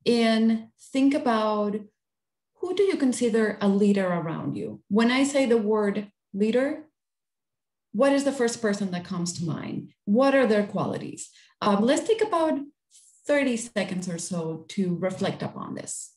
and think about, who do you consider a leader around you? When I say the word leader, what is the first person that comes to mind? What are their qualities? Let's take about 30 seconds or so to reflect upon this.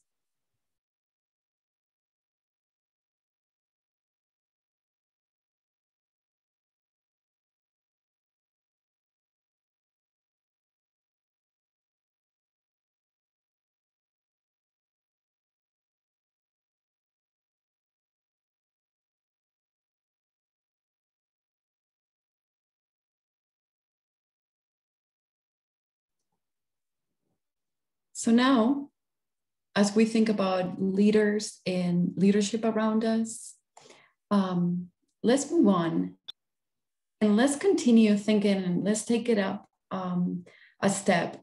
So now, as we think about leaders and leadership around us, let's move on and let's continue thinking, and let's take it up a step.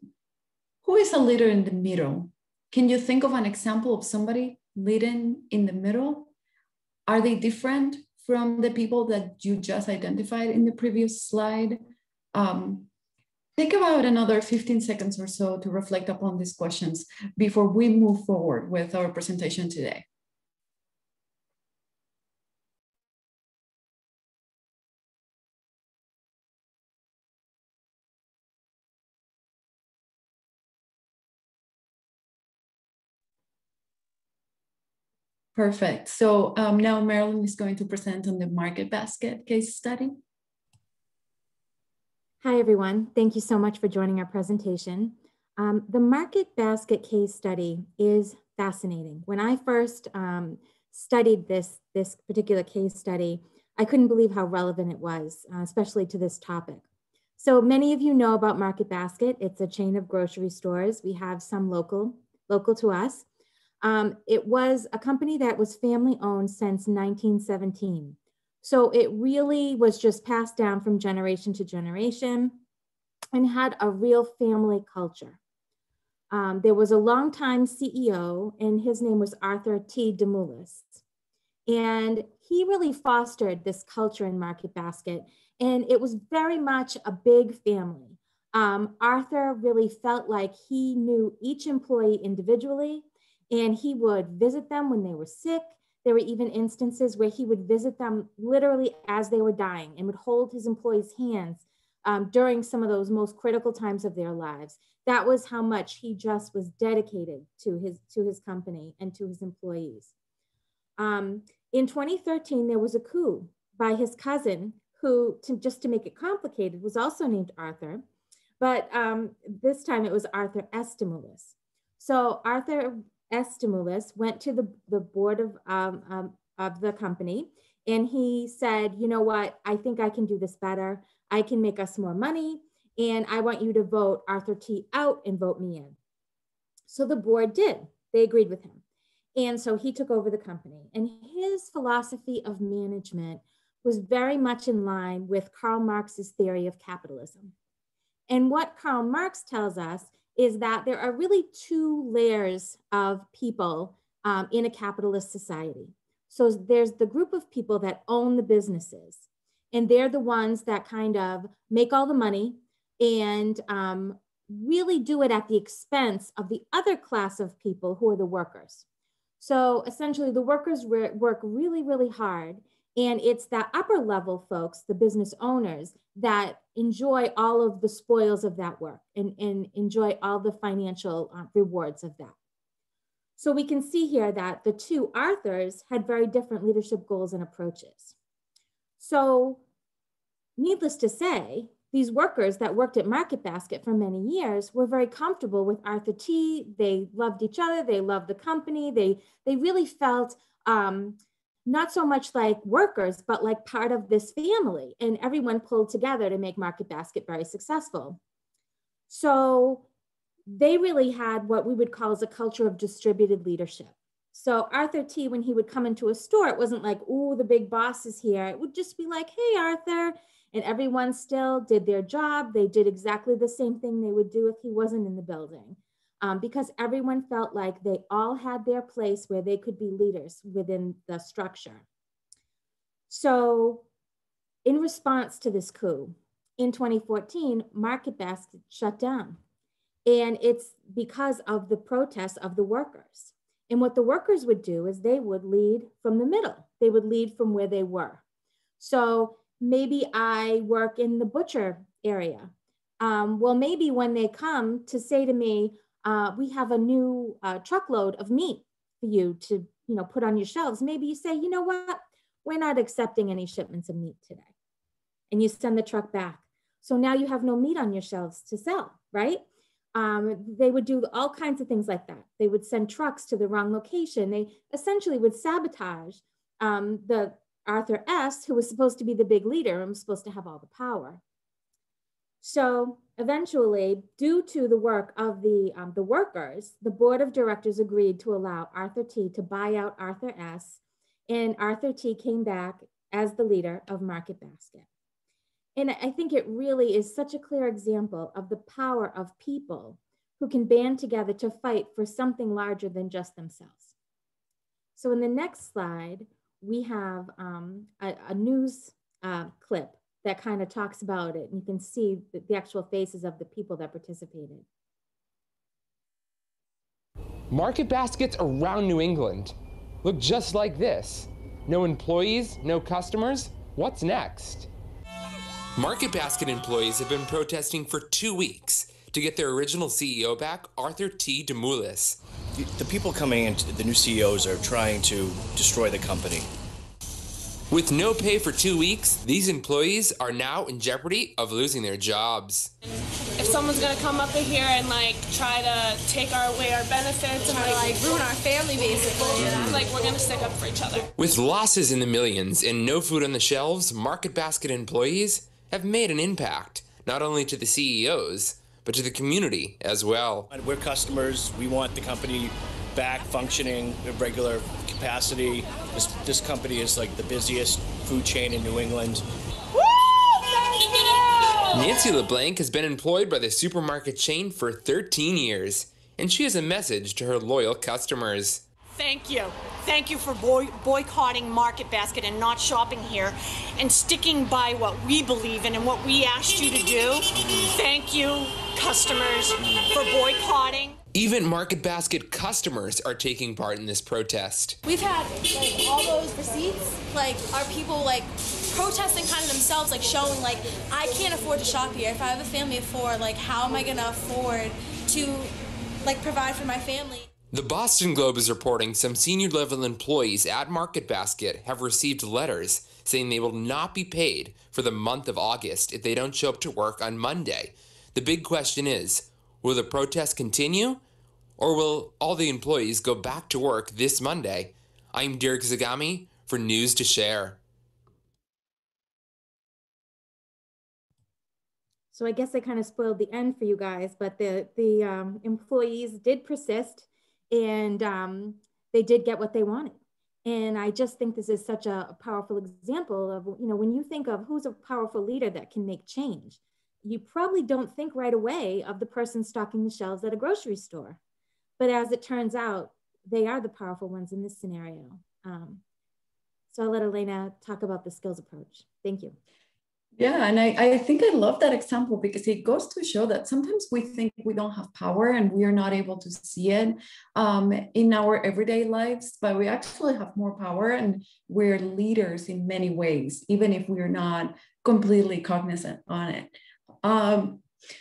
Who is a leader in the middle? Can you think of an example of somebody leading in the middle? Are they different from the people that you just identified in the previous slide? Take about another 15 seconds or so to reflect upon these questions before we move forward with our presentation today. Perfect. So now Marilyn is going to present on the market basket case study. Hi, everyone. Thank you so much for joining our presentation. The market basket case study is fascinating. When I first studied this particular case study, I couldn't believe how relevant it was, especially to this topic. So many of you know about Market Basket. It's a chain of grocery stores. We have some local to us. It was a company that was family owned since 1917. So it really was just passed down from generation to generation and had a real family culture. There was a longtime CEO, and his name was Arthur T. DeMoulis. And he really fostered this culture in Market Basket, and it was very much a big family. Arthur really felt like he knew each employee individually, and he would visit them when they were sick. There were even instances where he would visit them literally as they were dying and would hold his employees' hands during some of those most critical times of their lives. That was how much he just was dedicated to his company and to his employees. In 2013, there was a coup by his cousin who, just to make it complicated, was also named Arthur, but this time it was Arthur S. DeMoulis. So Arthur S. DeMoulis went to the board of the company, and he said, you know what, I think I can do this better. I can make us more money, and I want you to vote Arthur T. out and vote me in. So the board did. They agreed with him. And so he took over the company, and his philosophy of management was very much in line with Karl Marx's theory of capitalism. And what Karl Marx tells us is that there are really two layers of people in a capitalist society. So there's the group of people that own the businesses, and they're the ones that kind of make all the money and really do it at the expense of the other class of people who are the workers. So essentially the workers work really, really hard, and it's the upper level folks, the business owners, that enjoy all of the spoils of that work and enjoy all the financial rewards of that. So we can see here that the two Arthurs had very different leadership goals and approaches. So needless to say, these workers that worked at Market Basket for many years were very comfortable with Arthur T. They loved each other. They loved the company. They really felt not so much like workers, but like part of this family. And everyone pulled together to make Market Basket very successful. So they really had what we would call as a culture of distributed leadership. So Arthur T., when he would come into a store, it wasn't like, ooh, the big boss is here. It would just be like, hey, Arthur. And everyone still did their job. They did exactly the same thing they would do if he wasn't in the building. Because everyone felt like they all had their place where they could be leaders within the structure. So in response to this coup, in 2014, Market Basket shut down. And it's because of the protests of the workers. And what the workers would do is they would lead from the middle. They would lead from where they were. So maybe I work in the butcher area. Well, maybe when they come to say to me, we have a new truckload of meat for you to, put on your shelves. Maybe you say, you know what? We're not accepting any shipments of meat today. And you send the truck back. So now you have no meat on your shelves to sell, right? They would do all kinds of things like that. They would send trucks to the wrong location. They essentially would sabotage the Arthur S., who was supposed to be the big leader and was supposed to have all the power. So eventually, due to the work of the workers, the board of directors agreed to allow Arthur T. to buy out Arthur S., and Arthur T. came back as the leader of Market Basket. And I think it really is such a clear example of the power of people who can band together to fight for something larger than just themselves. So in the next slide, we have a news clip that kind of talks about it. And you can see the actual faces of the people that participated. Market baskets around New England look just like this. No employees, no customers. What's next? Market Basket employees have been protesting for 2 weeks to get their original CEO back, Arthur T. Demoulas. The people coming in, the new CEOs, are trying to destroy the company. With no pay for 2 weeks, these employees are now in jeopardy of losing their jobs. If someone's gonna come up in here and try to take away our benefits and ruin our family, basically, we're gonna stick up for each other. With losses in the millions and no food on the shelves, Market Basket employees have made an impact, not only to the CEOs, but to the community as well. We're customers. We want the company back functioning at regular capacity. This company is like the busiest food chain in New England. Woo! Thank you! Nancy LeBlanc has been employed by the supermarket chain for 13 years, and she has a message to her loyal customers. Thank you. Thank you for boycotting Market Basket and not shopping here and sticking by what we believe in and what we asked you to do. Thank you, customers, for boycotting. Even Market Basket customers are taking part in this protest. We've had all those receipts, our people protesting kind of themselves, showing I can't afford to shop here. If I have a family of 4, how am I gonna afford to provide for my family? The Boston Globe is reporting some senior-level employees at Market Basket have received letters saying they will not be paid for the month of August if they don't show up to work on Monday. The big question is, will the protest continue, or will all the employees go back to work this Monday? I'm Derek Zagami for News to Share. So I guess I kind of spoiled the end for you guys, but the employees did persist, and they did get what they wanted. And I just think this is such a powerful example of, when you think of who's a powerful leader that can make change, you probably don't think right away of the person stocking the shelves at a grocery store. But as it turns out, they are the powerful ones in this scenario. So I'll let Elena talk about the skills approach. Thank you. Yeah, and I think I love that example because it goes to show that sometimes we think we don't have power and we are not able to see it in our everyday lives, but we actually have more power and we're leaders in many ways, even if we're not completely cognizant on it.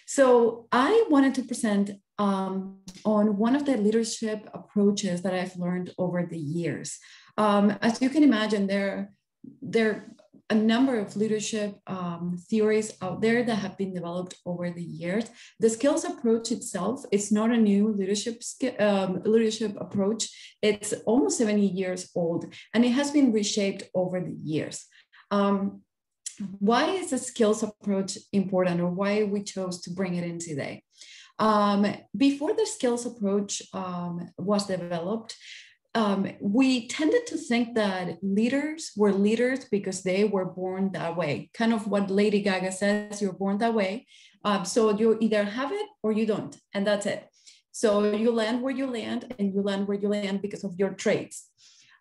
So I wanted to present on one of the leadership approaches that I've learned over the years. As you can imagine, there are a number of leadership theories out there that have been developed over the years. The skills approach itself is not a new leadership approach. It's almost 70 years old, and it has been reshaped over the years. Why is the skills approach important, or why we chose to bring it in today? Before the skills approach was developed, we tended to think that leaders were leaders because they were born that way. Kind of what Lady Gaga says, you're born that way. So you either have it or you don't, and that's it. So you land where you land, and you land where you land because of your traits.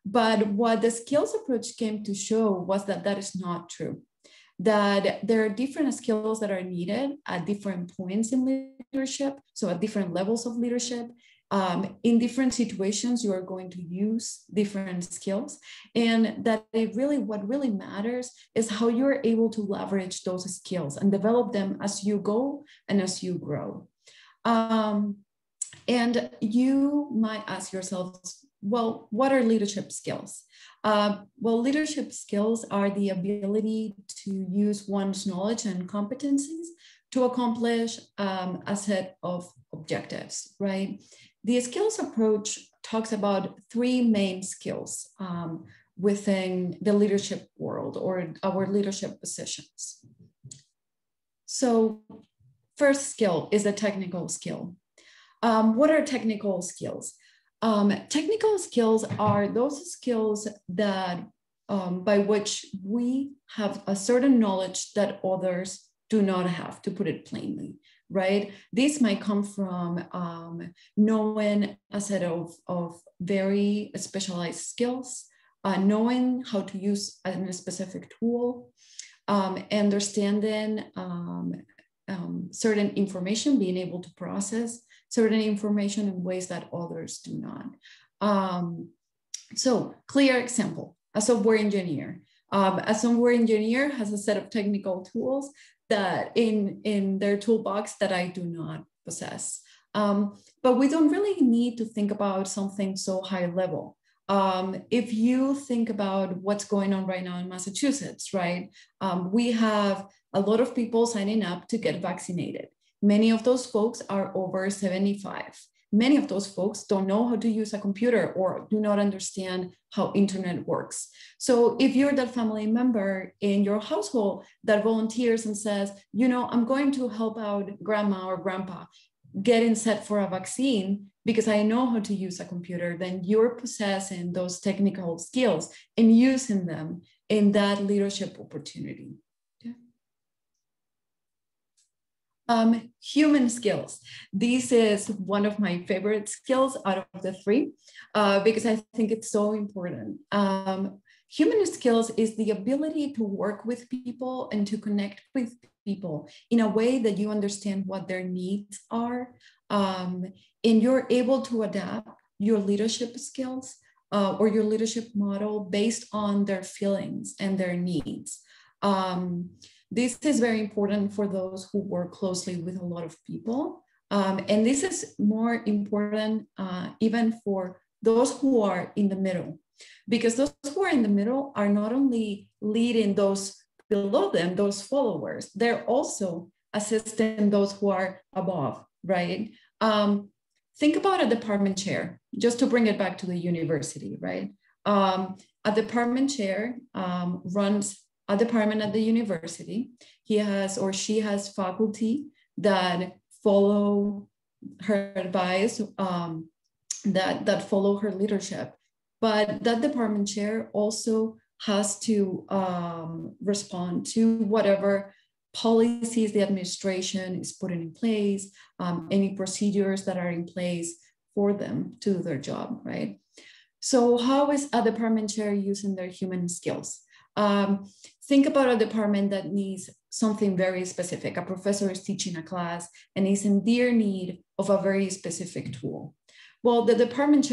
But what the skills approach came to show was that that is not true. that there are different skills that are needed at different points in leadership, so at different levels of leadership. In different situations, you are going to use different skills, and that what really matters is how you're able to leverage those skills and develop them as you go and as you grow. And you might ask yourselves, well, what are leadership skills? Well, leadership skills are the ability to use one's knowledge and competencies to accomplish a set of objectives, right? The skills approach talks about three main skills within the leadership world or our leadership positions. So first skill is a technical skill. What are technical skills? Technical skills are those skills that by which we have a certain knowledge that others do not have, to put it plainly, right? This might come from knowing a set of very specialized skills, knowing how to use a specific tool, understanding certain information, being able to process certain information in ways that others do not. So clear example, a software engineer. A software engineer has a set of technical tools that in their toolbox that I do not possess. But we don't really need to think about something so high level. If you think about what's going on right now in Massachusetts, right? We have a lot of people signing up to get vaccinated. Many of those folks are over 75. Many of those folks don't know how to use a computer or do not understand how internet works. So if you're that family member in your household that volunteers and says, you know, I'm going to help out grandma or grandpa getting set for a vaccine because I know how to use a computer, then you're possessing those technical skills and using them in that leadership opportunity. Human skills. This is one of my favorite skills out of the three because I think it's so important. Human skills is the ability to work with people and to connect with people in a way that you understand what their needs are, and you're able to adapt your leadership skills or your leadership model based on their feelings and their needs. This is very important for those who work closely with a lot of people. And this is more important even for those who are in the middle, because those who are in the middle are not only leading those below them, those followers, they're also assisting those who are above, right? Think about a department chair, just to bring it back to the university, right? A department chair runs a department at the university. He has or she has faculty that follow her advice, that follow her leadership. But that department chair also has to respond to whatever policies the administration is putting in place, any procedures that are in place for them to do their job, right? So how is a department chair using their human skills? Think about a department that needs something very specific. A professor is teaching a class and is in dire need of a very specific tool. Well, the department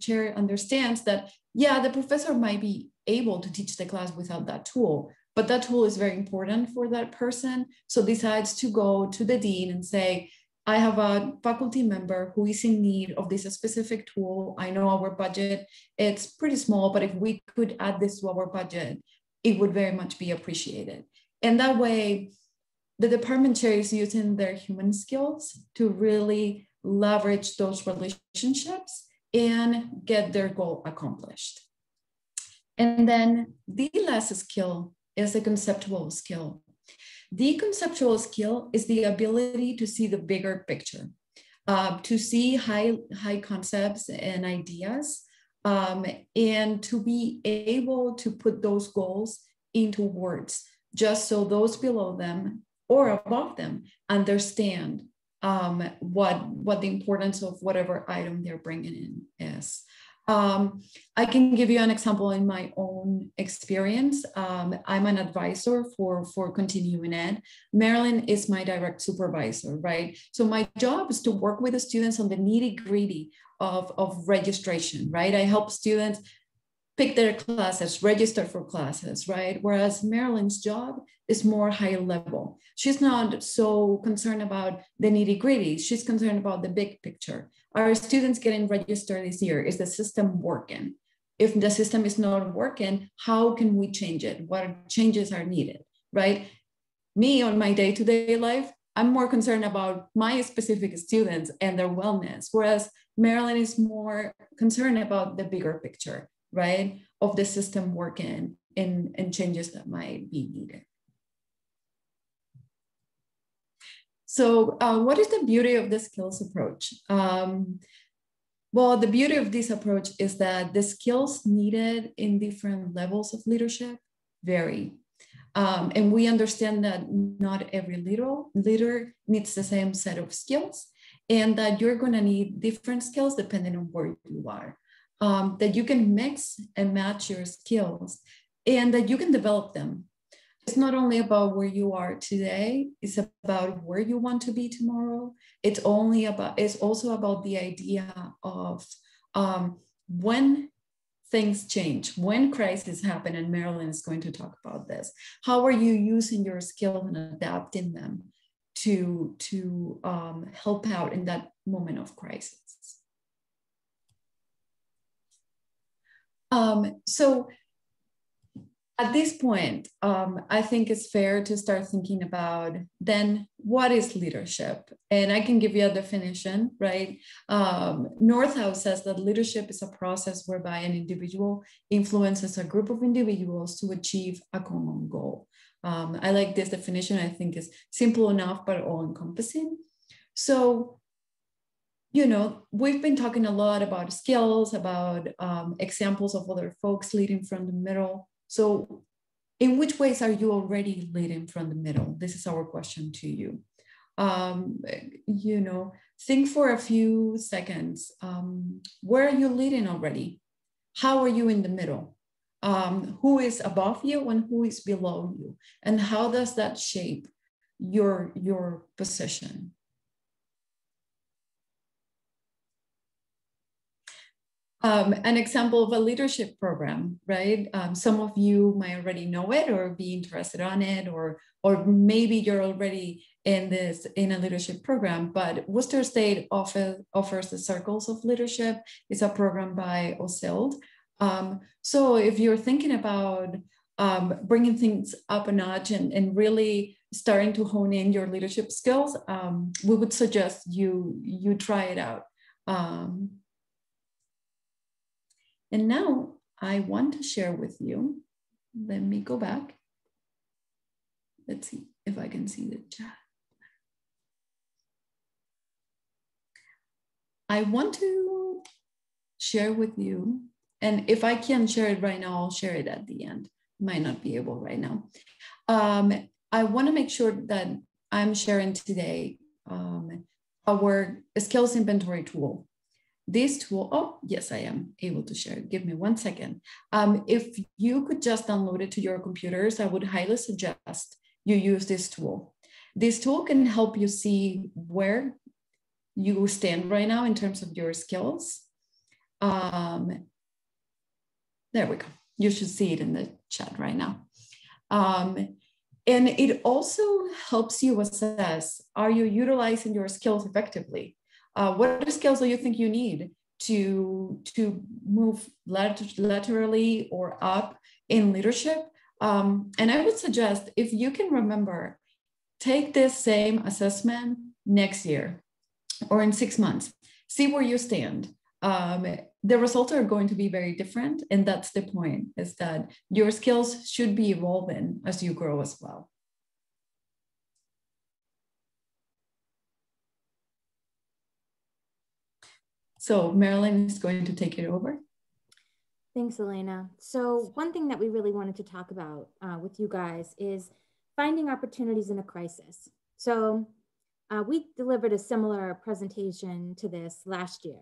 chair understands that, yeah, the professor might be able to teach the class without that tool, but that tool is very important for that person. So decides to go to the dean and say, I have a faculty member who is in need of this specific tool. I know our budget, it's pretty small, but if we could add this to our budget, it would very much be appreciated. And that way, the department chair is using their human skills to really leverage those relationships and get their goal accomplished. And then the last skill is a conceptual skill. The conceptual skill is the ability to see the bigger picture, to see high concepts and ideas, and to be able to put those goals into words, just so those below them or above them understand what the importance of whatever item they're bringing in is. I can give you an example in my own experience. I'm an advisor for continuing ed. Marilyn is my direct supervisor, right? So my job is to work with the students on the nitty gritty of registration, right? I help students pick their classes, register for classes, right? Whereas Marilyn's job is more high level. She's not so concerned about the nitty gritty. She's concerned about the big picture. Are students getting registered this year? Is the system working? If the system is not working, how can we change it? What changes are needed, right? Me on my day-to-day life, I'm more concerned about my specific students and their wellness, whereas Marilyn is more concerned about the bigger picture, right? Of the system working and changes that might be needed. So what is the beauty of the skills approach? Well, the beauty of this approach is that the skills needed in different levels of leadership vary. And we understand that not every leader needs the same set of skills, and that you're gonna need different skills depending on where you are. That you can mix and match your skills and that you can develop them. It's not only about where you are today, it's about where you want to be tomorrow. It's also about the idea of when things change, when crises happen, and Marilyn is going to talk about this. How are you using your skills and adapting them to help out in that moment of crisis? So at this point, I think it's fair to start thinking about then what is leadership? And I can give you a definition, right? Northouse says that leadership is a process whereby an individual influences a group of individuals to achieve a common goal. I like this definition. I think it's simple enough, but all-encompassing. So, you know, we've been talking a lot about skills, about examples of other folks leading from the middle. So in which ways are you already leading from the middle? This is our question to you. You know, think for a few seconds. Where are you leading already? How are you in the middle? Who is above you and who is below you? And how does that shape your position? An example of a leadership program, right? Some of you might already know it or be interested on it, or maybe you're already in a leadership program, but Worcester State offers the Circles of Leadership. It's a program by OSILD. So if you're thinking about bringing things up a notch and really starting to hone in your leadership skills, we would suggest you try it out. And now I want to share with you, let me go back. Let's see if I can see the chat. I want to share with you, and if I can share it right now, I'll share it at the end. Might not be able right now. I want to make sure that I'm sharing today our skills inventory tool. This tool, oh, yes, I am able to share it. Give me 1 second. If you could just download it to your computers, I would highly suggest you use this tool. This tool can help you see where you stand right now in terms of your skills. There we go. You should see it in the chat right now. And it also helps you assess, are you utilizing your skills effectively? What skills do you think you need to move laterally or up in leadership? And I would suggest, if you can remember, take this same assessment next year or in 6 months, see where you stand. The results are going to be very different. And that's the point, is that your skills should be evolving as you grow as well. So Marilyn is going to take it over. Thanks, Elena. So one thing that we really wanted to talk about with you guys is finding opportunities in a crisis. So we delivered a similar presentation to this last year,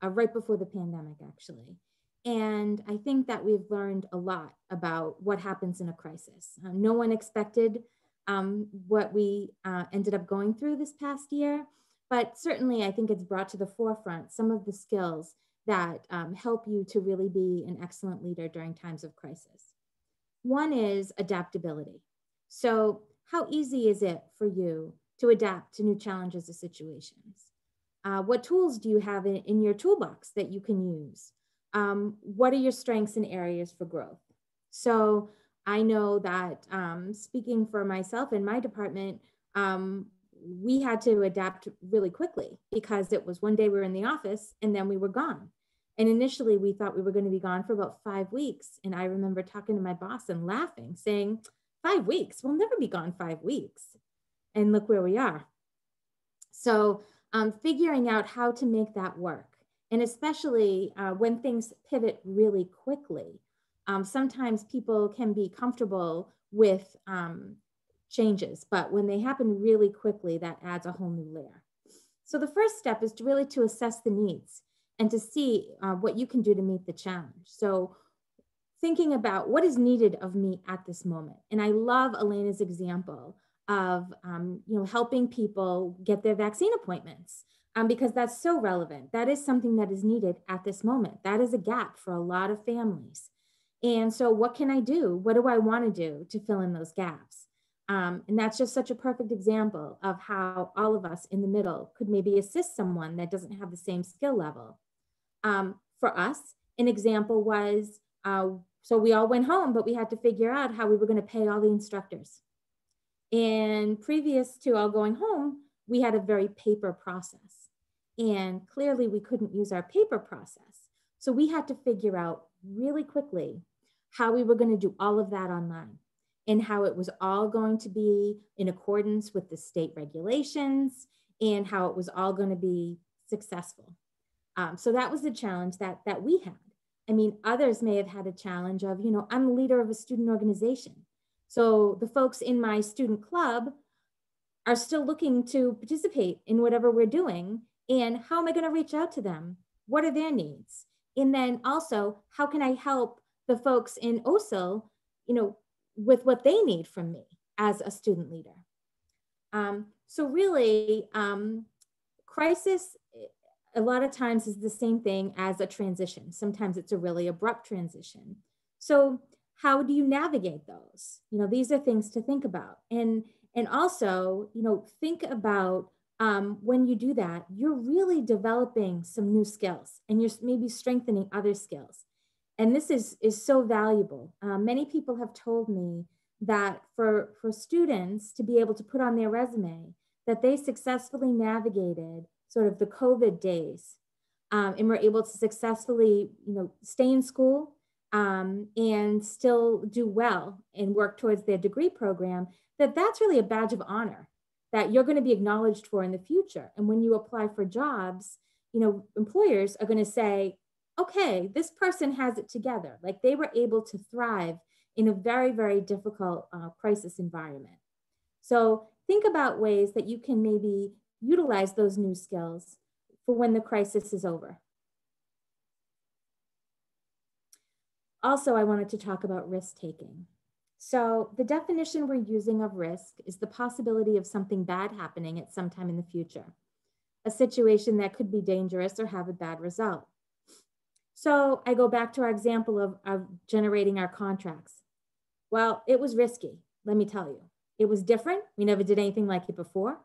right before the pandemic, actually. And I think that we've learned a lot about what happens in a crisis. No one expected what we ended up going through this past year, but certainly I think it's brought to the forefront some of the skills that help you to really be an excellent leader during times of crisis. One is adaptability. So how easy is it for you to adapt to new challenges or situations? What tools do you have in your toolbox that you can use? What are your strengths and areas for growth? So I know that speaking for myself and my department, we had to adapt really quickly because it was one day we were in the office and then we were gone. And initially we thought we were going to be gone for about 5 weeks. And I remember talking to my boss and laughing, saying, 5 weeks, we'll never be gone 5 weeks. And look where we are. So figuring out how to make that work. And especially when things pivot really quickly, sometimes people can be comfortable with changes, but when they happen really quickly, that adds a whole new layer. So the first step is to assess the needs and to see what you can do to meet the challenge. So thinking about what is needed of me at this moment. And I love Elena's example of helping people get their vaccine appointments. Because that's so relevant. That is something that is needed at this moment. That is a gap for a lot of families. And so what can I do? What do I want to do to fill in those gaps? And that's just such a perfect example of how all of us in the middle could maybe assist someone that doesn't have the same skill level. For us, an example was, so we all went home, but we had to figure out how we were going to pay all the instructors. And previous to all going home, we had a very paper process. And clearly we couldn't use our paper process. So we had to figure out really quickly how we were going to do all of that online and how it was all going to be in accordance with the state regulations and how it was all going to be successful. So that was the challenge that we had. I mean, others may have had a challenge of, I'm the leader of a student organization. So the folks in my student club are still looking to participate in whatever we're doing. And how am I going to reach out to them? What are their needs? And then also, how can I help the folks in OSIL, with what they need from me as a student leader? So really, crisis, a lot of times is the same thing as a transition. Sometimes it's a really abrupt transition. So how do you navigate those? These are things to think about. And also, think about when you do that, you're really developing some new skills and you're maybe strengthening other skills. And this is so valuable. Many people have told me that for students to be able to put on their resume that they successfully navigated sort of the COVID days and were able to successfully, stay in school and still do well and work towards their degree program, that's really a badge of honor that you're going to be acknowledged for in the future. And when you apply for jobs, employers are going to say, okay, this person has it together. Like they were able to thrive in a very, very difficult crisis environment. So think about ways that you can maybe utilize those new skills for when the crisis is over. Also, I wanted to talk about risk-taking. So the definition we're using of risk is the possibility of something bad happening at some time in the future, a situation that could be dangerous or have a bad result. So I go back to our example of generating our contracts. Well, it was risky, let me tell you. It was different. We never did anything like it before.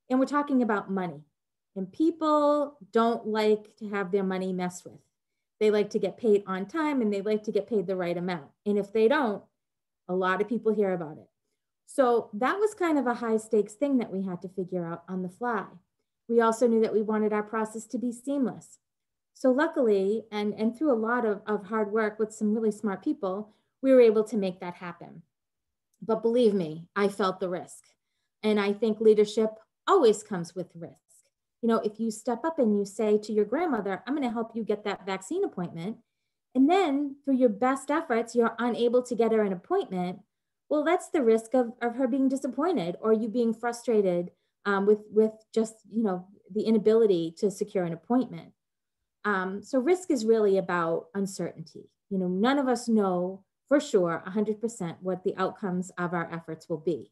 And we're talking about money. And people don't like to have their money messed with. They like to get paid on time and they like to get paid the right amount. And if they don't, a lot of people hear about it. So that was kind of a high stakes thing that we had to figure out on the fly. We also knew that we wanted our process to be seamless. So luckily, and through a lot of hard work with some really smart people, we were able to make that happen. But believe me, I felt the risk. And I think leadership always comes with risk. If you step up and you say to your grandmother, I'm going to help you get that vaccine appointment, and then through your best efforts, you're unable to get her an appointment, well, that's the risk of her being disappointed or you being frustrated with just, the inability to secure an appointment. So risk is really about uncertainty. You know, none of us know for sure 100% what the outcomes of our efforts will be.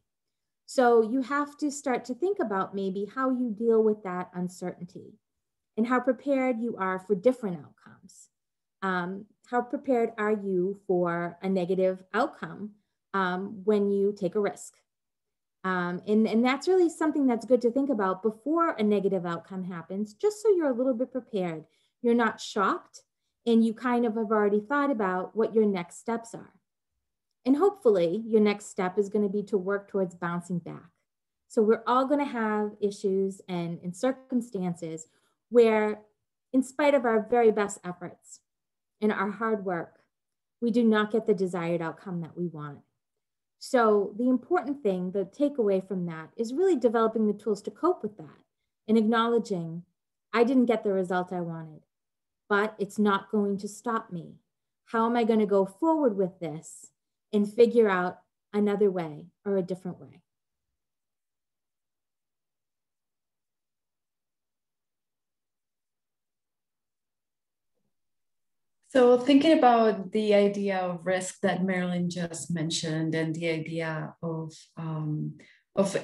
So you have to start to think about maybe how you deal with that uncertainty and how prepared you are for different outcomes. How prepared are you for a negative outcome when you take a risk? And that's really something that's good to think about before a negative outcome happens, just so you're a little bit prepared. You're not shocked, and you kind of have already thought about what your next steps are. And hopefully your next step is going to be to work towards bouncing back. So we're all going to have issues and circumstances where, in spite of our very best efforts and our hard work, we do not get the desired outcome that we want. So the important thing, the takeaway from that, is really developing the tools to cope with that and acknowledging, I didn't get the result I wanted, but it's not going to stop me. How am I going to go forward with this and figure out another way or a different way? So thinking about the idea of risk that Marilyn just mentioned, and the idea of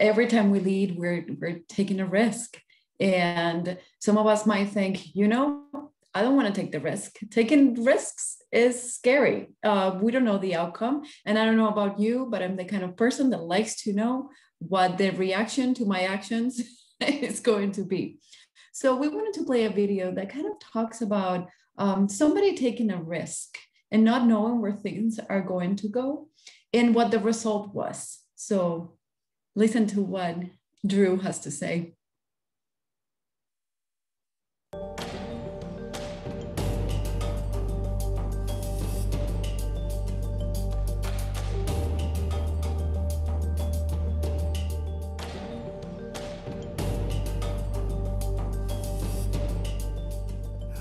every time we lead, we're taking a risk. And some of us might think, you know, I don't want to take the risk. Taking risks is scary. We don't know the outcome. And I don't know about you, but I'm the kind of person that likes to know what the reaction to my actions is going to be. So we wanted to play a video that kind of talks about somebody taking a risk and not knowing where things are going to go and what the result was. So listen to what Drew has to say.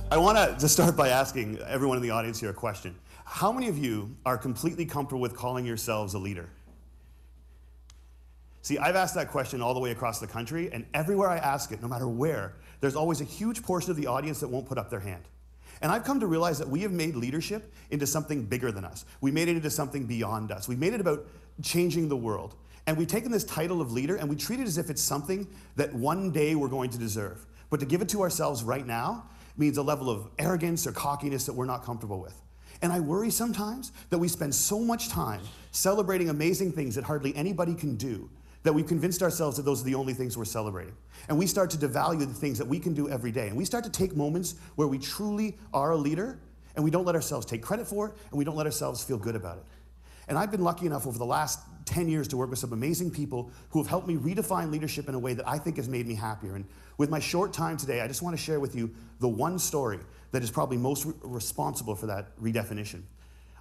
I want to start by asking everyone in the audience here a question. How many of you are completely comfortable with calling yourselves a leader? See, I've asked that question all the way across the country, and everywhere I ask it, no matter where, there's always a huge portion of the audience that won't put up their hand. And I've come to realize that we have made leadership into something bigger than us. We made it into something beyond us. We made it about changing the world. And we've taken this title of leader and we treat it as if it's something that one day we're going to deserve. But to give it to ourselves right now means a level of arrogance or cockiness that we're not comfortable with. And I worry sometimes that we spend so much time celebrating amazing things that hardly anybody can do that we've convinced ourselves that those are the only things we're celebrating. And we start to devalue the things that we can do every day. And we start to take moments where we truly are a leader and we don't let ourselves take credit for it and we don't let ourselves feel good about it. And I've been lucky enough over the last 10 years to work with some amazing people who have helped me redefine leadership in a way that I think has made me happier. And with my short time today, I just want to share with you the one story that is probably most responsible for that redefinition.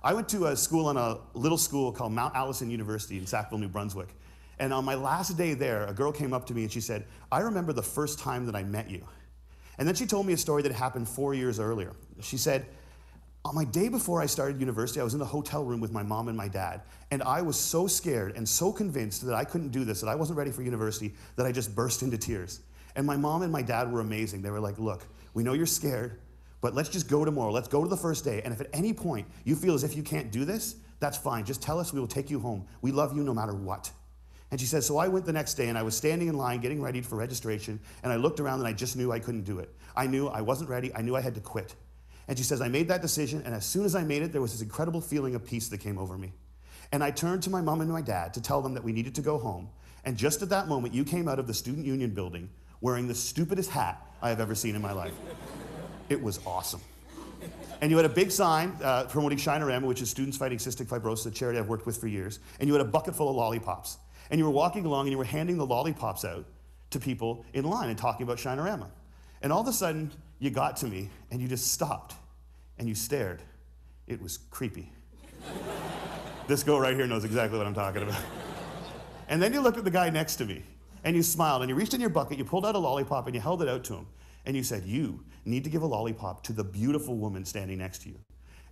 I went to a school in a little school called Mount Allison University in Sackville, New Brunswick. And on my last day there, a girl came up to me and she said, I remember the first time that I met you. And then she told me a story that happened 4 years earlier. She said, on my day before I started university, I was in the hotel room with my mom and my dad, and I was so scared and so convinced that I couldn't do this, that I wasn't ready for university, that I just burst into tears. And my mom and my dad were amazing. They were like, look, we know you're scared, but let's just go tomorrow. Let's go to the first day, and if at any point you feel as if you can't do this, that's fine. Just tell us, we will take you home. We love you no matter what. And she said, so I went the next day, and I was standing in line getting ready for registration, and I looked around, and I just knew I couldn't do it. I knew I wasn't ready. I knew I had to quit. And she says, I made that decision, and as soon as I made it, there was this incredible feeling of peace that came over me. And I turned to my mom and my dad to tell them that we needed to go home. And just at that moment, you came out of the student union building wearing the stupidest hat I have ever seen in my life. It was awesome. And you had a big sign promoting Shinorama, which is Students Fighting Cystic Fibrosis, a charity I've worked with for years. And you had a bucket full of lollipops. And you were walking along and you were handing the lollipops out to people in line and talking about Shinorama. And all of a sudden, you got to me and you just stopped and you stared. It was creepy. This girl right here knows exactly what I'm talking about. And then you looked at the guy next to me and you smiled and you reached in your bucket, you pulled out a lollipop and you held it out to him. And you said, you need to give a lollipop to the beautiful woman standing next to you.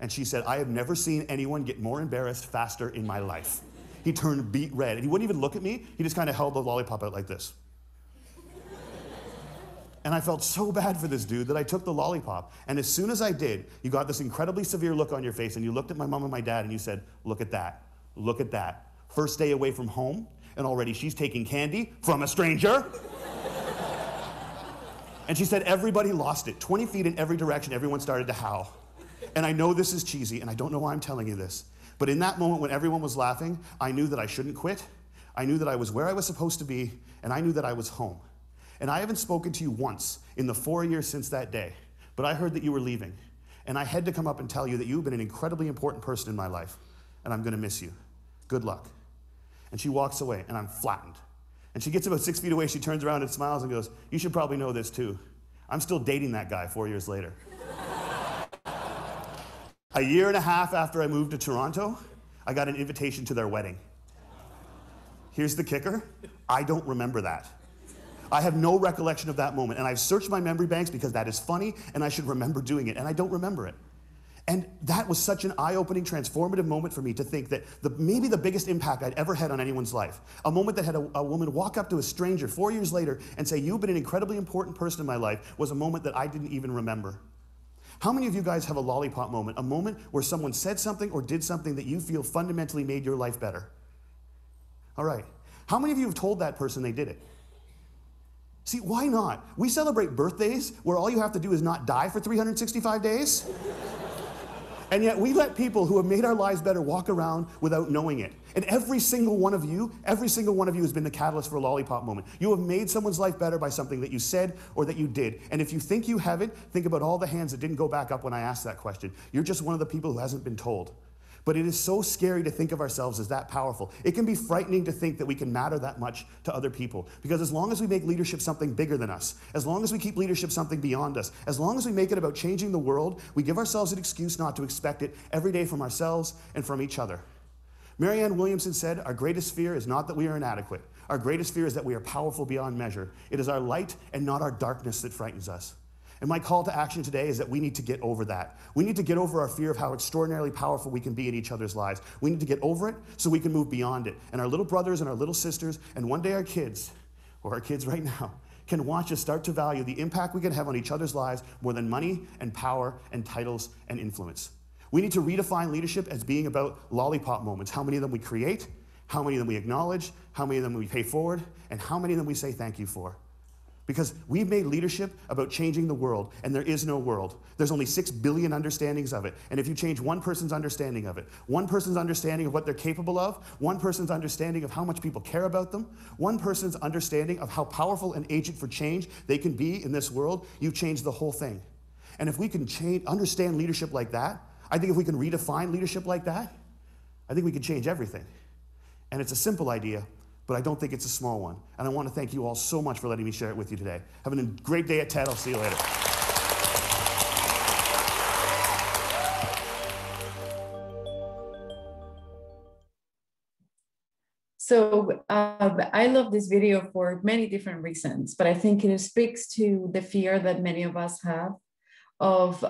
And she said, I have never seen anyone get more embarrassed faster in my life. He turned beet red and he wouldn't even look at me. He just kind of held the lollipop out like this. And I felt so bad for this dude that I took the lollipop. And as soon as I did, you got this incredibly severe look on your face, and you looked at my mom and my dad and you said, look at that, look at that. First day away from home, and already she's taking candy from a stranger. And she said everybody lost it. 20 feet in every direction, everyone started to howl. And I know this is cheesy, and I don't know why I'm telling you this, but in that moment when everyone was laughing, I knew that I shouldn't quit. I knew that I was where I was supposed to be, and I knew that I was home. And I haven't spoken to you once in the 4 years since that day, but I heard that you were leaving. And I had to come up and tell you that you've been an incredibly important person in my life, and I'm gonna miss you. Good luck. And she walks away, and I'm flattened. And she gets about 6 feet away, she turns around and smiles and goes, you should probably know this too. I'm still dating that guy 4 years later. A year and a half after I moved to Toronto, I got an invitation to their wedding. Here's the kicker, I don't remember that. I have no recollection of that moment, and I've searched my memory banks because that is funny, and I should remember doing it, and I don't remember it. And that was such an eye-opening, transformative moment for me to think that maybe the biggest impact I'd ever had on anyone's life, a moment that had a woman walk up to a stranger 4 years later and say, you've been an incredibly important person in my life, was a moment that I didn't even remember. How many of you guys have a lollipop moment, a moment where someone said something or did something that you feel fundamentally made your life better? All right. How many of you have told that person they did it? See, why not? We celebrate birthdays where all you have to do is not die for 365 days. And yet we let people who have made our lives better walk around without knowing it. And every single one of you has been the catalyst for a lollipop moment. You have made someone's life better by something that you said or that you did. And if you think you haven't, think about all the hands that didn't go back up when I asked that question. You're just one of the people who hasn't been told. But it is so scary to think of ourselves as that powerful. It can be frightening to think that we can matter that much to other people. Because as long as we make leadership something bigger than us, as long as we keep leadership something beyond us, as long as we make it about changing the world, we give ourselves an excuse not to expect it every day from ourselves and from each other. Marianne Williamson said, our greatest fear is not that we are inadequate. Our greatest fear is that we are powerful beyond measure. It is our light and not our darkness that frightens us. And my call to action today is that we need to get over that. We need to get over our fear of how extraordinarily powerful we can be in each other's lives. We need to get over it so we can move beyond it. And our little brothers and our little sisters, and one day our kids, or our kids right now, can watch us start to value the impact we can have on each other's lives more than money and power and titles and influence. We need to redefine leadership as being about lollipop moments. How many of them we create, how many of them we acknowledge, how many of them we pay forward, and how many of them we say thank you for. Because we've made leadership about changing the world, and there is no world. There's only 6 billion understandings of it. And if you change one person's understanding of it, one person's understanding of what they're capable of, one person's understanding of how much people care about them, one person's understanding of how powerful an agent for change they can be in this world, you've changed the whole thing. And if we can understand leadership like that, I think if we can redefine leadership like that, I think we can change everything. And it's a simple idea, but I don't think it's a small one. And I want to thank you all so much for letting me share it with you today. Have a great day at TED. I'll see you later. So I love this video for many different reasons, but I think it speaks to the fear that many of us have of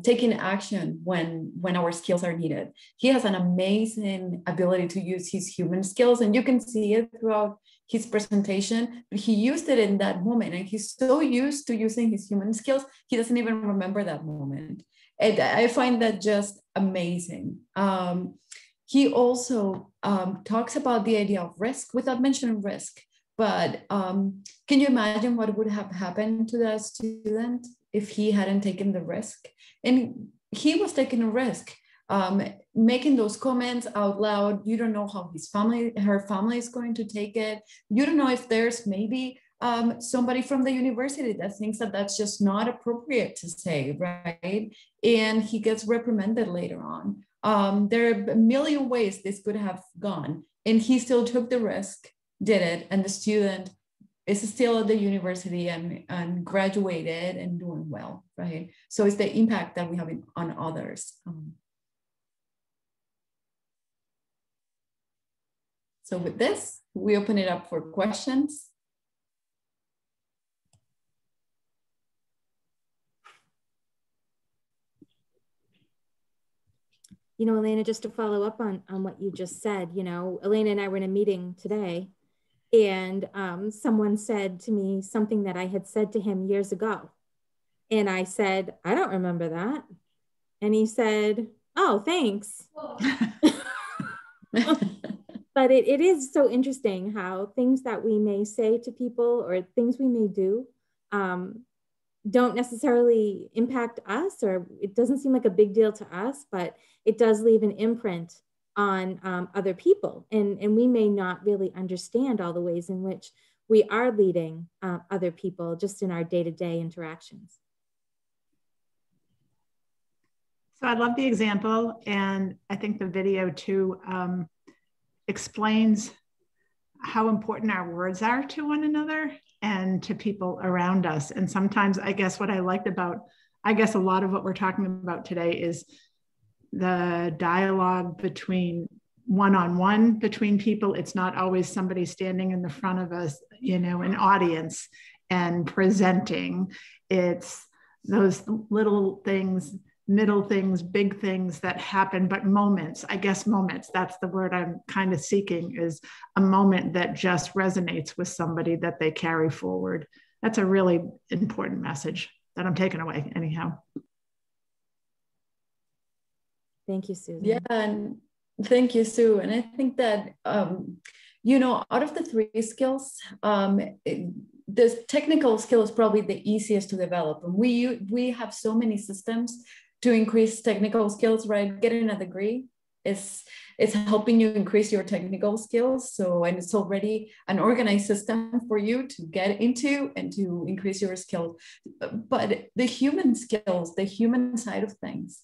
taking action when our skills are needed. He has an amazing ability to use his human skills, and you can see it throughout his presentation. But he used it in that moment, and he's so used to using his human skills, he doesn't even remember that moment. And I find that just amazing. He also talks about the idea of risk without mentioning risk. But can you imagine what would have happened to that student if he hadn't taken the risk? And he was taking a risk, making those comments out loud. You don't know how her family is going to take it. You don't know if there's maybe somebody from the university that thinks that that's just not appropriate to say, right? And he gets reprimanded later on. There are a million ways this could have gone, and he still took the risk, did it, and the student is still at the university and graduated and doing well, right? So it's the impact that we have on others. So with this, we open it up for questions. You know, Elena, just to follow up on what you just said, you know, Elena and I were in a meeting today, And someone said to me something that I had said to him years ago. And I said, I don't remember that. And he said, oh, thanks. But it is so interesting how things that we may say to people or things we may do don't necessarily impact us, or it doesn't seem like a big deal to us, but it does leave an imprint on other people. And we may not really understand all the ways in which we are leading other people just in our day-to-day interactions. So I love the example, and I think the video too explains how important our words are to one another and to people around us. And sometimes I guess what I liked about, I guess a lot of what we're talking about today is the dialogue between one-on-one between people. It's not always somebody standing in the front of us, you know, an audience and presenting. It's those little things, middle things, big things that happen, but moments, I guess moments, that's the word I'm kind of seeking, is a moment that just resonates with somebody that they carry forward. That's a really important message that I'm taking away anyhow. Thank you, Susan. Yeah, and thank you, Sue. And I think that, you know, out of the three skills, the technical skill is probably the easiest to develop. And we have so many systems to increase technical skills, right? Getting a degree is helping you increase your technical skills. So, and it's already an organized system for you to get into and to increase your skills. But the human skills, the human side of things,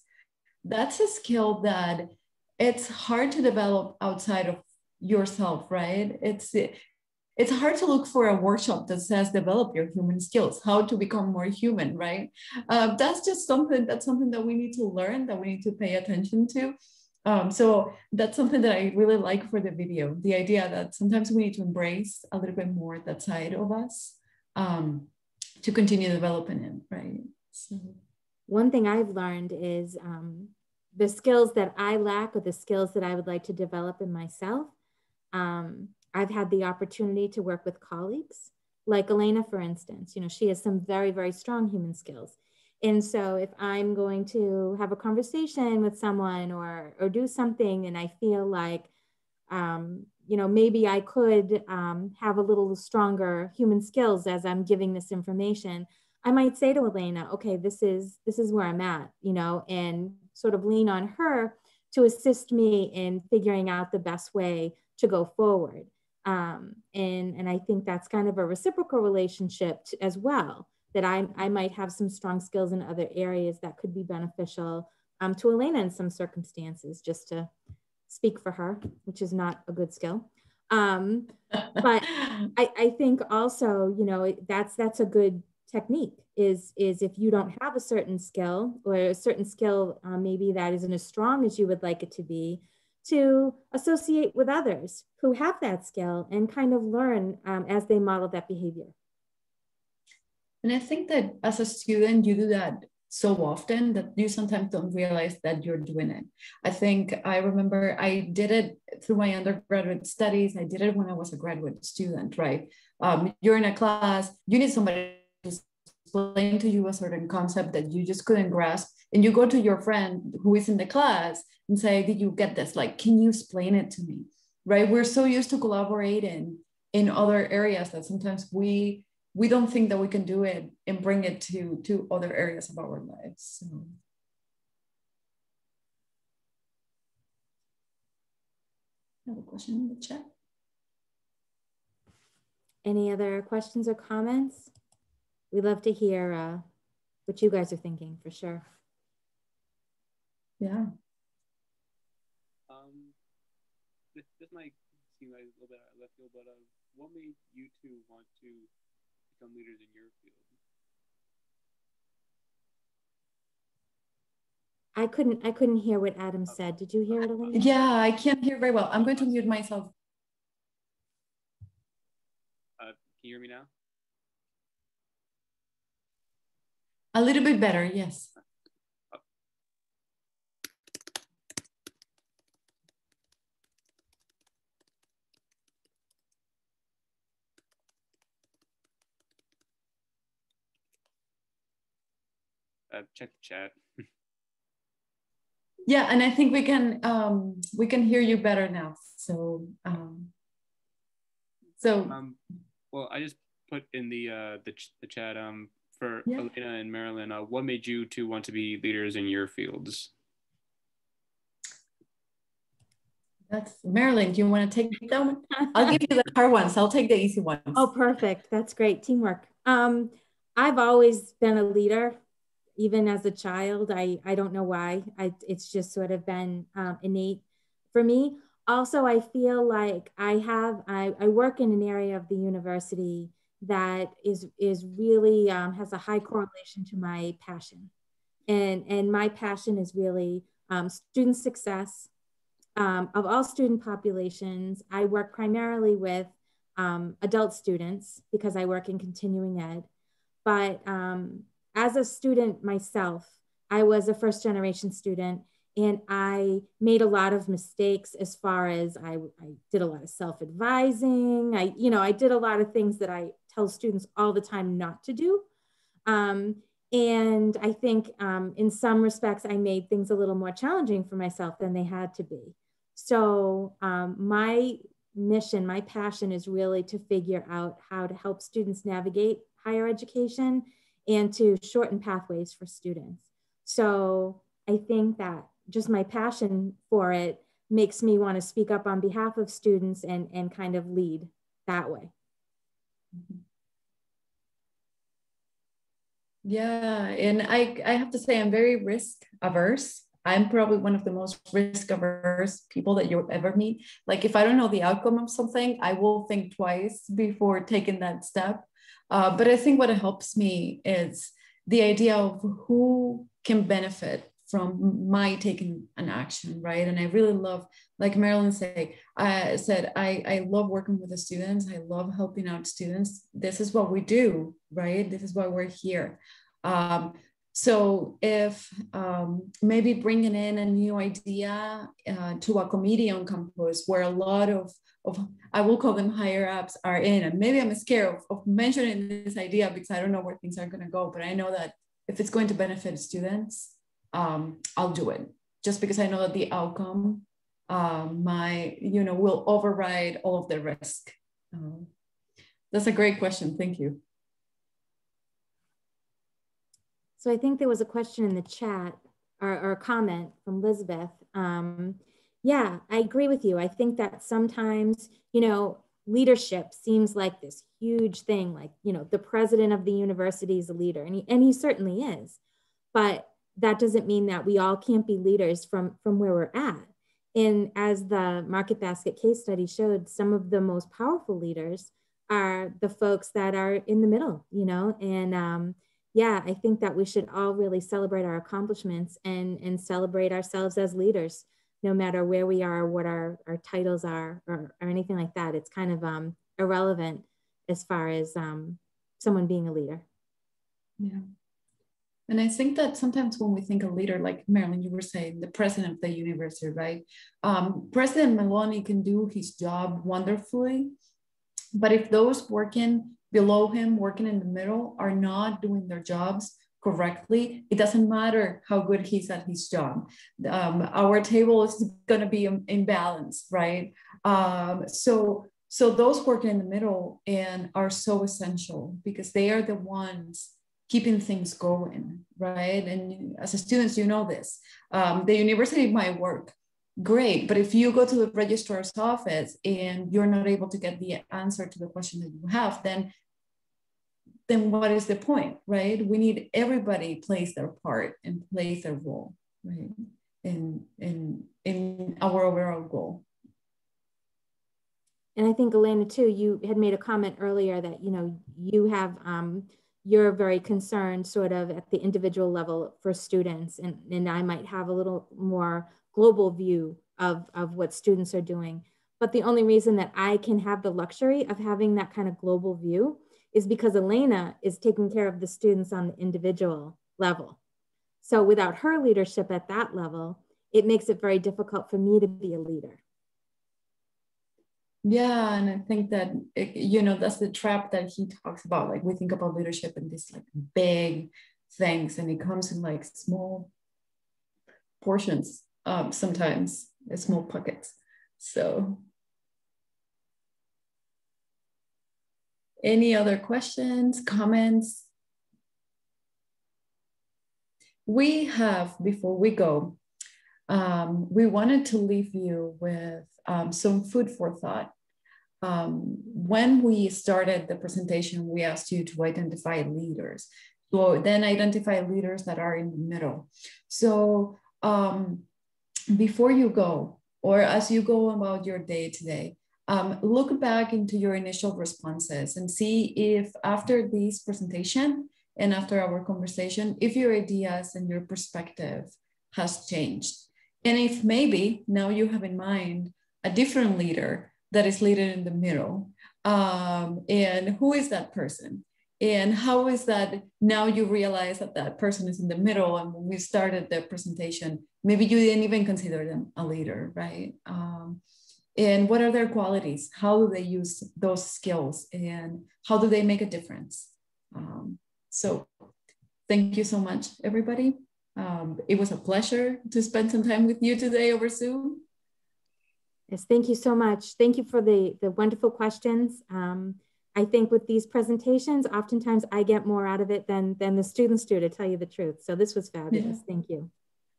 that's a skill that it's hard to develop outside of yourself, right? It's hard to look for a workshop that says develop your human skills, how to become more human, right? That's just something that we need to learn, that we need to pay attention to. So that's something that I really like for the video, the idea that sometimes we need to embrace a little bit more that side of us to continue developing it, right? So. One thing I've learned is the skills that I lack, or the skills that I would like to develop in myself. I've had the opportunity to work with colleagues like Elena, for instance. You know, she has some very, very strong human skills. And so if I'm going to have a conversation with someone or do something and I feel like, you know, maybe I could have a little stronger human skills as I'm giving this information, I might say to Elena, okay, this is where I'm at, you know, and sort of lean on her to assist me in figuring out the best way to go forward. And I think that's kind of a reciprocal relationship as well, that I might have some strong skills in other areas that could be beneficial to Elena in some circumstances, just to speak for her, which is not a good skill. But I think also, you know, that's a good technique is if you don't have a certain skill, or a certain skill maybe that isn't as strong as you would like it to be, to associate with others who have that skill and kind of learn as they model that behavior. And I think that as a student, you do that so often that you sometimes don't realize that you're doing it. I think I remember I did it through my undergraduate studies. I did it when I was a graduate student, right? You're in a class, you need somebody to explain to you a certain concept that you just couldn't grasp. And you go to your friend who is in the class and say, did you get this? Like, can you explain it to me, right? We're so used to collaborating in other areas that sometimes we don't think that we can do it and bring it to other areas of our lives. So. I have a question in the chat. Any other questions or comments? We'd love to hear what you guys are thinking, for sure. Yeah. This might seem like a little bit out of left field, but what made you two want to become leaders in your field? I couldn't hear what Adam said. Did you hear it, Elena? Yeah, I can't hear very well. I'm going to mute myself. Can you hear me now? A little bit better, yes. check the chat. Yeah, and I think we can hear you better now. So well, I just put in the chat for yeah. Elena and Marilyn. What made you two want to be leaders in your fields? That's Marilyn. Do you want to take that one? I'll give you the hard ones. I'll take the easy ones. Oh, perfect. That's great teamwork. I've always been a leader, even as a child. I don't know why. It's just sort of been innate for me. Also, I feel like I work in an area of the university that is really has a high correlation to my passion, and my passion is really student success. Of all student populations, I work primarily with adult students because I work in continuing ed. But as a student myself, I was a first generation student, and I made a lot of mistakes as far as I did a lot of self-advising. I did a lot of things that I tell students all the time not to do. And I think in some respects, I made things a little more challenging for myself than they had to be. So my mission, my passion is really to figure out how to help students navigate higher education and to shorten pathways for students. So I think that just my passion for it makes me want to speak up on behalf of students and kind of lead that way. Yeah, and I have to say I'm very risk averse. I'm probably one of the most risk averse people that you'll ever meet. Like if I don't know the outcome of something, I will think twice before taking that step. But I think what helps me is the idea of who can benefit from my taking an action, right? And I really love, like Marilyn said, I love working with the students. I love helping out students. This is what we do, right? This is why we're here. So if maybe bringing in a new idea to a committee on campus where a lot of I will call them higher ups are in, and maybe I'm scared of mentioning this idea because I don't know where things are going to go, but I know that if it's going to benefit students, I'll do it just because I know that the outcome will override all of the risk. That's a great question. Thank you. So I think there was a question in the chat or a comment from Elizabeth. Yeah, I agree with you. I think that sometimes, leadership seems like this huge thing, like, the president of the university is a leader, and he certainly is. But that doesn't mean that we all can't be leaders from where we're at. And as the Market Basket case study showed, some of the most powerful leaders are the folks that are in the middle, and yeah, I think that we should all really celebrate our accomplishments and celebrate ourselves as leaders, no matter where we are, what our titles are, or anything like that. It's kind of irrelevant as far as someone being a leader. Yeah. And I think that sometimes when we think of leader, like Marilyn, you were saying, the president of the university, right? President Maloney can do his job wonderfully, but if those working below him, working in the middle, are not doing their jobs correctly, it doesn't matter how good he's at his job. Our table is going to be imbalanced, right? So those working in the middle and are so essential because they are the ones keeping things going, right? And as a student, you know this. The university might work great, but if you go to the registrar's office and you're not able to get the answer to the question that you have, then what is the point, right? We need everybody plays their part and plays their role, right? In our overall goal. And I think, Elena, too, you had made a comment earlier that, you have, you're very concerned sort of at the individual level for students, and I might have a little more global view of what students are doing. But the only reason that I can have the luxury of having that kind of global view is because Elena is taking care of the students on the individual level. So without her leadership at that level, it makes it very difficult for me to be a leader. Yeah, and I think that, that's the trap that he talks about. Like we think about leadership in this like big things, and it comes in like small portions, sometimes small pockets. So any other questions, comments? We have, before we go, we wanted to leave you with some food for thought. When we started the presentation, we asked you to identify leaders. So then identify leaders that are in the middle. So before you go, or as you go about your day today, look back into your initial responses and see if after this presentation and after our conversation, if your ideas and your perspective has changed. And if maybe now you have in mind a different leader that is leading in the middle, and who is that person? And how is that now you realize that that person is in the middle, and when we started the presentation, maybe you didn't even consider them a leader, right? And what are their qualities? How do they use those skills, and how do they make a difference? So thank you so much, everybody. It was a pleasure to spend some time with you today over Zoom. Yes, thank you so much. Thank you for the wonderful questions. I think with these presentations, oftentimes I get more out of it than the students do, to tell you the truth. So this was fabulous. Yeah. Thank you.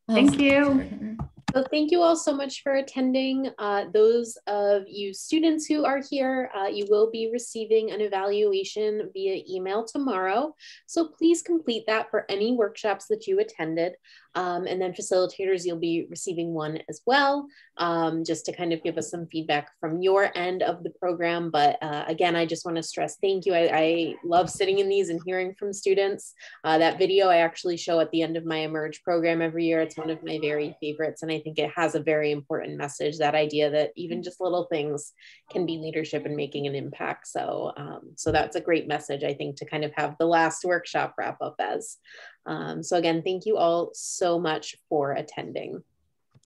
Thank you. So thank you all so much for attending. Those of you students who are here, you will be receiving an evaluation via email tomorrow. So please complete that for any workshops that you attended. And then facilitators, you'll be receiving one as well, just to kind of give us some feedback from your end of the program. But again, I just want to stress thank you. I love sitting in these and hearing from students. That video I actually show at the end of my Emerge program every year. It's one of my very favorites, and I think it has a very important message, that idea that even just little things can be leadership and making an impact. So, so that's a great message, I think, to kind of have the last workshop wrap up as. So again, thank you all so much for attending.